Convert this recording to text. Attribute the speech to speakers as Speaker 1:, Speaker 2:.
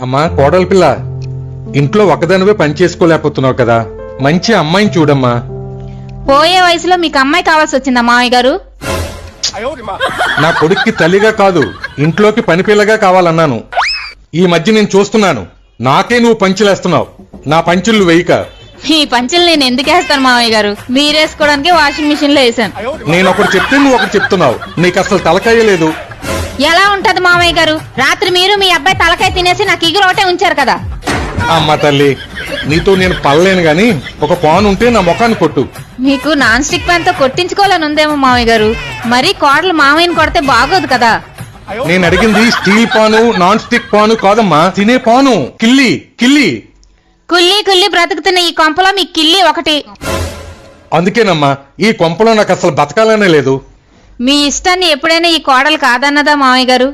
Speaker 1: అమ్మా కోడలి పిల్ల, ఇంట్లో ఒక్కదానివే పని చేసుకోలేకపోతున్నావు కదా, మంచి అమ్మాయిని చూడమ్మా.
Speaker 2: పోయే వయసులో మీకు అమ్మాయి కావాల్సి వచ్చిందా మామయ్య గారు?
Speaker 1: నా కొడుక్కి తల్లిగా కాదు, ఇంట్లోకి పని పిల్లగా కావాలన్నాను. ఈ మధ్య నేను చూస్తున్నాను, నాకే నువ్వు పంచులేస్తున్నావు. నా పంచులు వేయక.
Speaker 2: మీ పంచులు నేను ఎందుకు వేస్తాను మామయ్య గారు? మీరేసుకోవడానికి వాషింగ్ మిషన్ లో వేసాను.
Speaker 1: నేను ఒకటి చెప్తే నువ్వు ఒకటి చెప్తున్నావు. నీకు అసలు తలకాయ లేదు.
Speaker 2: ఎలా ఉంటది మామయ్య గారు? రాత్రి మీరు మీ అబ్బాయి తలకాయ తినేసి నాకు ఇగురు ఒకటే ఉంచారు కదా.
Speaker 1: అమ్మ తల్లి, నీతో నేను పడలేను గాని ఒక పాన్ ఉంటే నా ముఖాన్ని కొట్టు.
Speaker 2: మీకు నాన్ స్టిక్ ప్యాన్ తో కొట్టించుకోవాలని ఉందేమో మామయ్య గారు. మరి కోడలు మామయ్యని కొడితే బాగోదు కదా.
Speaker 1: నేను అడిగింది స్టీల్ పాను, నాన్ స్టిక్ పాను కాదమ్మా, తినే పాను. కిల్లి కిల్లి.
Speaker 2: కుల్లి కుల్లి బ్రతుకుతున్న ఈ కొంపలో మీ కిల్లి ఒకటి.
Speaker 1: అందుకేనమ్మా ఈ కొంపలో నాకు అసలు బతకాలనే లేదు.
Speaker 2: మీ ఇష్టాన్ని ఎప్పుడైనా ఈ కోడలు కాదన్నదా మామయ్య గారు?